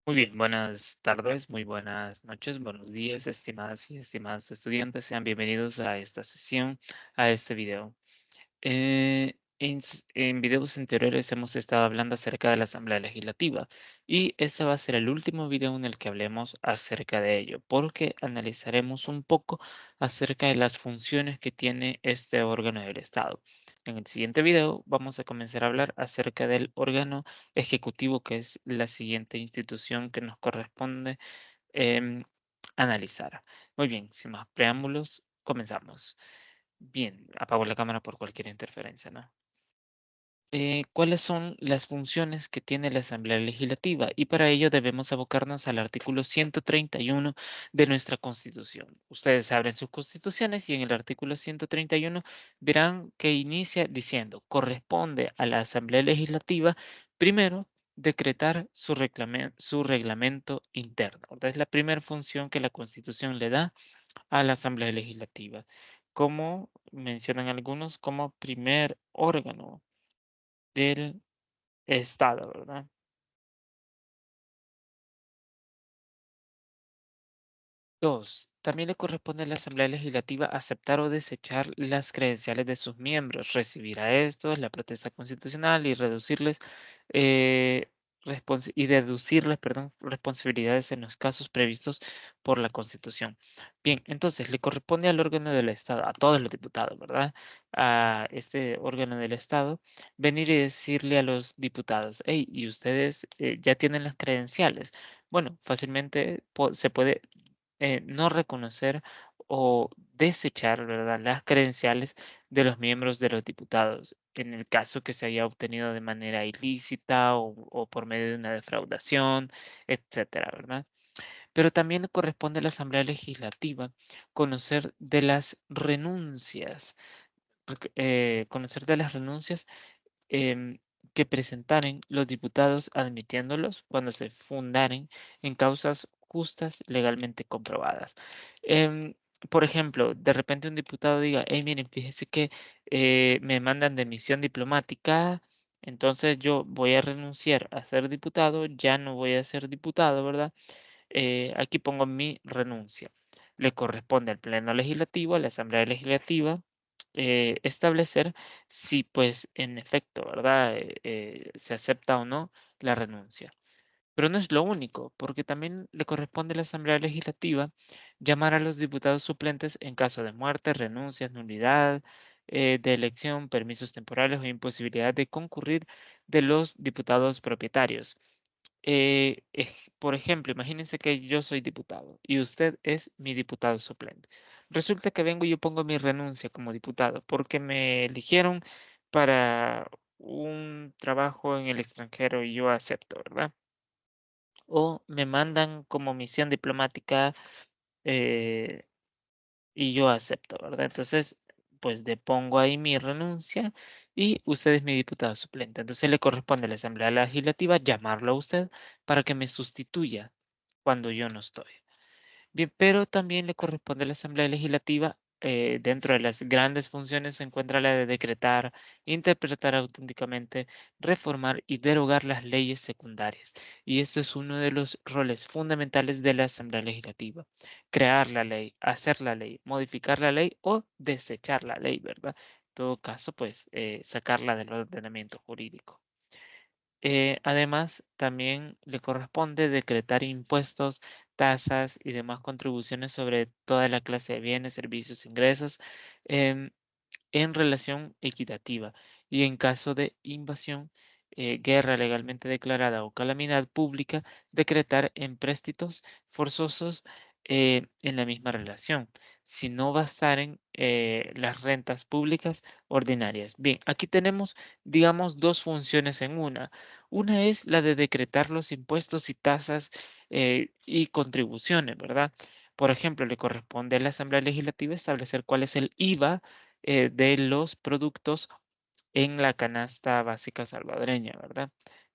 Muy bien, buenas tardes, muy buenas noches, buenos días, estimadas y estimados estudiantes. Sean bienvenidos a esta sesión, a este video. En videos anteriores hemos estado hablando acerca de la Asamblea Legislativa y este va a ser el último video en el que hablemos acerca de ello, porque analizaremos un poco acerca de las funciones que tiene este órgano del Estado. En el siguiente video vamos a comenzar a hablar acerca del órgano ejecutivo, que es la siguiente institución que nos corresponde em, analizar. Muy bien, sin más preámbulos, comenzamos. Bien, apago la cámara por cualquier interferencia, ¿no? ¿Cuáles son las funciones que tiene la Asamblea Legislativa? Y para ello debemos abocarnos al artículo 131 de nuestra Constitución. Ustedes abren sus constituciones y en el artículo 131 verán que inicia diciendo, corresponde a la Asamblea Legislativa, primero, decretar su reglamento interno. Esta es la primera función que la Constitución le da a la Asamblea Legislativa, como mencionan algunos, como primer órgano del Estado, ¿verdad? Dos, también le corresponde a la Asamblea Legislativa aceptar o desechar las credenciales de sus miembros, recibir a estos la protesta constitucional y reducirles deducirles, perdón, responsabilidades en los casos previstos por la Constitución. Bien, entonces le corresponde al órgano del Estado, a todos los diputados, ¿verdad? A este órgano del Estado, venir y decirle a los diputados, hey, ¿y ustedes ya tienen las credenciales? Bueno, fácilmente se puede no reconocer o desechar, ¿verdad?, las credenciales de los miembros de los diputados, en el caso que se haya obtenido de manera ilícita o por medio de una defraudación, etcétera, ¿verdad? Pero también le corresponde a la Asamblea Legislativa conocer de las renuncias, conocer de las renuncias em, que presentaren los diputados admitiéndolos cuando se fundaren en causas justas legalmente comprobadas. Em, por ejemplo, de repente un diputado diga, hey, miren, fíjese que me mandan de misión diplomática, entonces yo voy a renunciar a ser diputado, ya no voy a ser diputado, ¿verdad? Aquí pongo mi renuncia. Le corresponde al Pleno Legislativo, a la Asamblea Legislativa, establecer si, pues, en efecto, ¿verdad? Se acepta o no la renuncia. Pero no es lo único, porque también le corresponde a la Asamblea Legislativa llamar a los diputados suplentes en caso de muerte, renuncias, nulidad de elección, permisos temporales o imposibilidad de concurrir de los diputados propietarios. Por ejemplo, imagínense que yo soy diputado y usted es mi diputado suplente. Resulta que vengo y yo pongo mi renuncia como diputado porque me eligieron para un trabajo en el extranjero y yo acepto, ¿verdad? O me mandan como misión diplomática eh, y yo acepto, ¿verdad? Entonces, pues depongo ahí mi renuncia y usted es mi diputado suplente. Entonces le corresponde a la Asamblea Legislativa llamarlo a usted para que me sustituya cuando yo no estoy. Bien, pero también le corresponde a la Asamblea Legislativa, dentro de las grandes funciones se encuentra la de decretar, interpretar auténticamente, reformar y derogar las leyes secundarias. Y esto es uno de los roles fundamentales de la Asamblea Legislativa. Crear la ley, hacer la ley, modificar la ley o desechar la ley, ¿verdad? En todo caso, pues sacarla del ordenamiento jurídico. Además, también le corresponde decretar impuestos, tasas y demás contribuciones sobre toda la clase de bienes, servicios, ingresos em, en relación equitativa y en caso de invasión, guerra legalmente declarada o calamidad pública, decretar empréstitos forzosos en la misma relación, si no bastaren las rentas públicas ordinarias. Bien, aquí tenemos, digamos, dos funciones en una. Una es la de decretar los impuestos y tasas y contribuciones, ¿verdad? Por ejemplo, le corresponde a la Asamblea Legislativa establecer cuál es el IVA de los productos en la canasta básica salvadoreña, ¿verdad?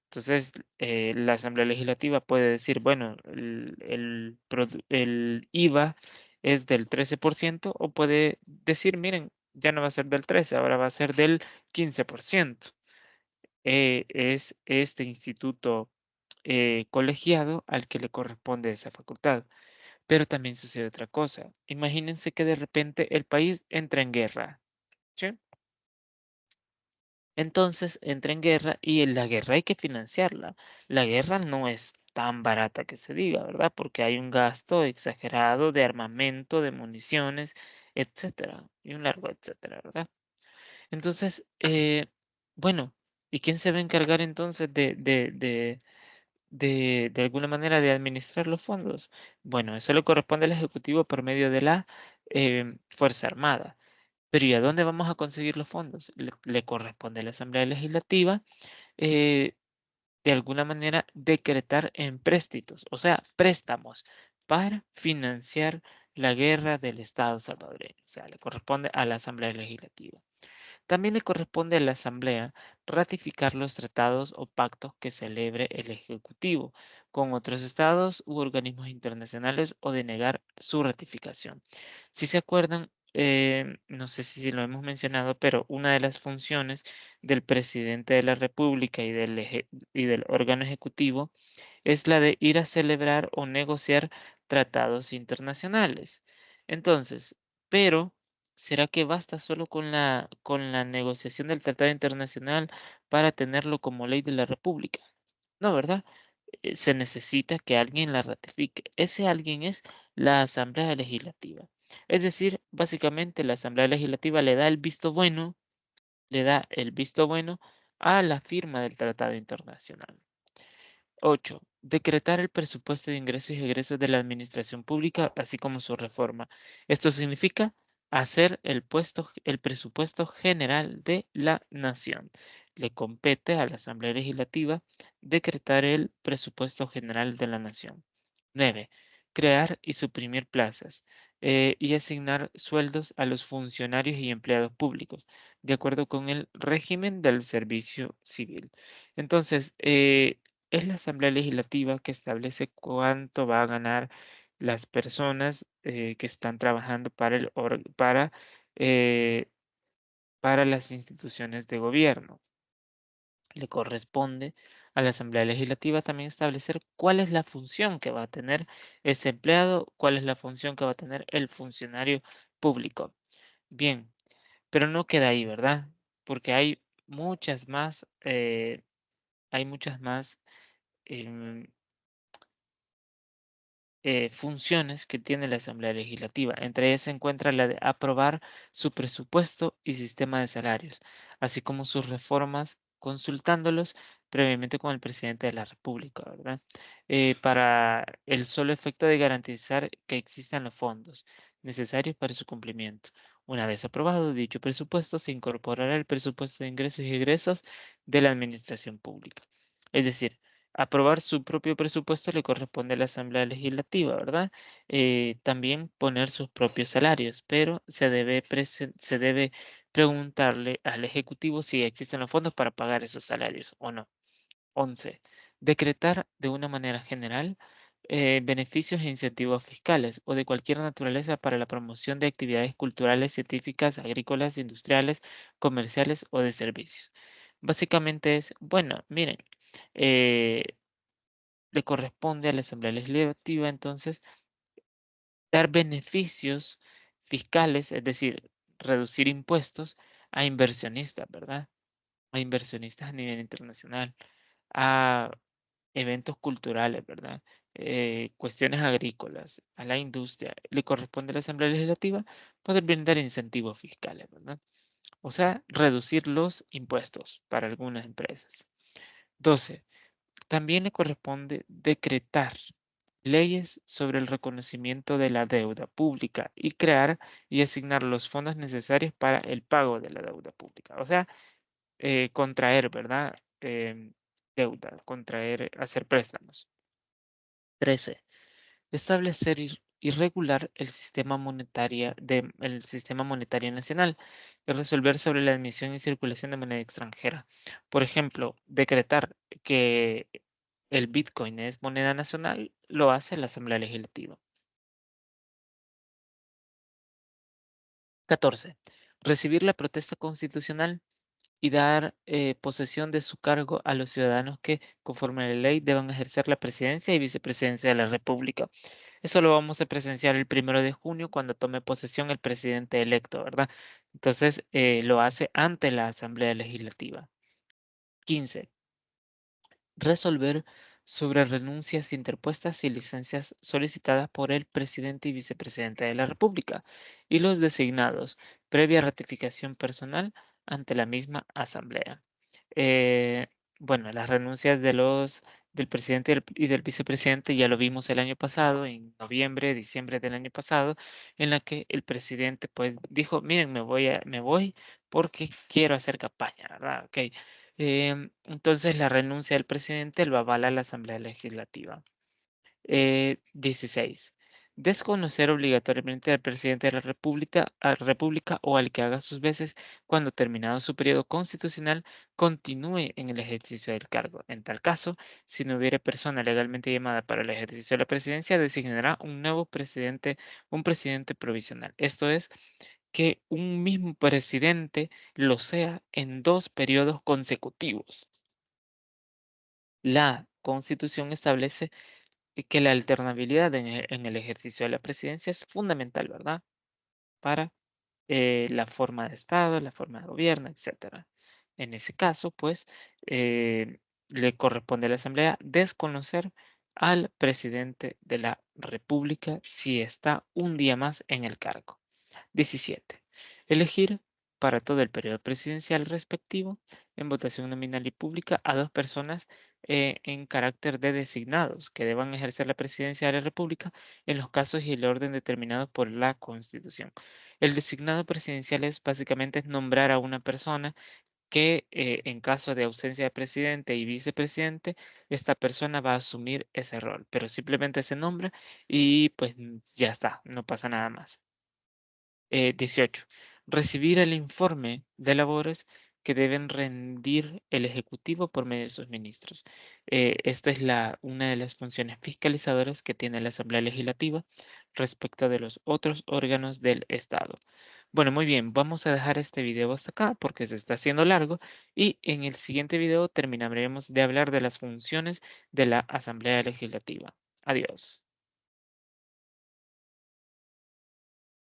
Entonces, la Asamblea Legislativa puede decir, bueno, el IVA es del 13% o puede decir, miren, ya no va a ser del 13, ahora va a ser del 15%. Es este instituto colegiado al que le corresponde esa facultad. Pero también sucede otra cosa. Imagínense que de repente el país entra en guerra, ¿sí? Entonces entra en guerra y en la guerra hay que financiarla. La guerra no es tan barata que se diga, ¿verdad? Porque hay un gasto exagerado de armamento, de municiones, etcétera, y un largo etcétera, ¿verdad? Entonces, bueno, ¿y quién se va a encargar entonces de alguna manera de administrar los fondos? Bueno, eso le corresponde al Ejecutivo por medio de la Fuerza Armada. Pero ¿y a dónde vamos a conseguir los fondos? Le corresponde a la Asamblea Legislativa eh, de alguna manera decretar empréstitos, o sea, préstamos para financiar la guerra del Estado salvadoreño. O sea, le corresponde a la Asamblea Legislativa. También le corresponde a la Asamblea ratificar los tratados o pactos que celebre el Ejecutivo con otros estados u organismos internacionales o denegar su ratificación. Si se acuerdan, no sé si lo hemos mencionado, pero una de las funciones del presidente de la República y del órgano ejecutivo es la de ir a celebrar o negociar tratados internacionales. Entonces, pero ¿será que basta solo con la negociación del tratado internacional para tenerlo como ley de la República? No, ¿verdad? Se necesita que alguien la ratifique. Ese alguien es la Asamblea Legislativa. Es decir, básicamente la Asamblea Legislativa le da el visto bueno a la firma del tratado internacional. 8. Decretar el presupuesto de ingresos y egresos de la administración pública, así como su reforma. Esto significa hacer el presupuesto general de la nación. Le compete a la Asamblea Legislativa decretar el presupuesto general de la nación. 9. Crear y suprimir plazas y asignar sueldos a los funcionarios y empleados públicos, de acuerdo con el régimen del servicio civil. Entonces, es la Asamblea Legislativa que establece cuánto va a ganar las personas que están trabajando eh, para las instituciones de gobierno. Le corresponde a la Asamblea Legislativa también establecer cuál es la función que va a tener ese empleado, cuál es la función que va a tener el funcionario público. Bien, pero no queda ahí, ¿verdad? Porque hay muchas más em, funciones que tiene la Asamblea Legislativa. Entre ellas se encuentra la de aprobar su presupuesto y sistema de salarios, así como sus reformas, consultándolos previamente con el presidente de la República, ¿verdad? Para el solo efecto de garantizar que existan los fondos necesarios para su cumplimiento. Una vez aprobado dicho presupuesto, se incorporará el presupuesto de ingresos y egresos de la administración pública. Es decir, aprobar su propio presupuesto le corresponde a la Asamblea Legislativa, ¿verdad? También poner sus propios salarios, pero se debe preguntarle al Ejecutivo si existen los fondos para pagar esos salarios o no. 11. Decretar de una manera general beneficios e incentivos fiscales o de cualquier naturaleza para la promoción de actividades culturales, científicas, agrícolas, industriales, comerciales o de servicios. Básicamente es, bueno, miren, eh, le corresponde a la Asamblea Legislativa entonces dar beneficios fiscales, es decir, reducir impuestos a inversionistas, ¿verdad? A inversionistas a nivel internacional, a eventos culturales, ¿verdad? Cuestiones agrícolas, a la industria. Le corresponde a la Asamblea Legislativa poder brindar incentivos fiscales, ¿verdad? O sea, reducir los impuestos para algunas empresas. 12. También le corresponde decretar leyes sobre el reconocimiento de la deuda pública y crear y asignar los fondos necesarios para el pago de la deuda pública. O sea, contraer, ¿verdad? Deuda, contraer, hacer préstamos. 13. Establecer y regular el sistema monetario nacional y resolver sobre la emisión y circulación de moneda extranjera. Por ejemplo, decretar que el Bitcoin es moneda nacional lo hace la Asamblea Legislativa. 14. Recibir la protesta constitucional y dar posesión de su cargo a los ciudadanos que, conforme a la ley, deban ejercer la presidencia y vicepresidencia de la República. Eso lo vamos a presenciar el 1 de junio cuando tome posesión el presidente electo, ¿verdad? Entonces, lo hace ante la Asamblea Legislativa. 15. Resolver sobre renuncias interpuestas y licencias solicitadas por el presidente y vicepresidente de la República y los designados, previa ratificación personal ante la misma Asamblea. Eh, bueno, las renuncias del presidente y del vicepresidente ya lo vimos el año pasado, en noviembre, diciembre del año pasado, en la que el presidente pues dijo, miren, me voy porque quiero hacer campaña, ¿verdad? Ok. Entonces la renuncia del presidente lo avala la Asamblea Legislativa. 16. Desconocer obligatoriamente al presidente de la República o al que haga sus veces cuando terminado su periodo constitucional continúe en el ejercicio del cargo. En tal caso, si no hubiere persona legalmente llamada para el ejercicio de la presidencia, designará un nuevo presidente, un presidente provisional. Esto es, que un mismo presidente lo sea en 2 periodos consecutivos. La Constitución establece que la alternabilidad en el ejercicio de la presidencia es fundamental, ¿verdad? Para la forma de Estado, la forma de gobierno, etcétera. En ese caso, pues, le corresponde a la Asamblea desconocer al presidente de la República si está un día más en el cargo. 17. Elegir para todo el periodo presidencial respectivo, en votación nominal y pública, a 2 personas en carácter de designados que deban ejercer la presidencia de la República en los casos y el orden determinados por la Constitución. El designado presidencial es básicamente nombrar a una persona que en caso de ausencia de presidente y vicepresidente, esta persona va a asumir ese rol, pero simplemente se nombra y pues ya está, no pasa nada más. 18. Recibir el informe de labores que deben rendir el Ejecutivo por medio de sus ministros. Esta es una de las funciones fiscalizadoras que tiene la Asamblea Legislativa respecto de los otros órganos del Estado. Bueno, muy bien, vamos a dejar este video hasta acá porque se está haciendo largo y en el siguiente video terminaremos de hablar de las funciones de la Asamblea Legislativa. Adiós.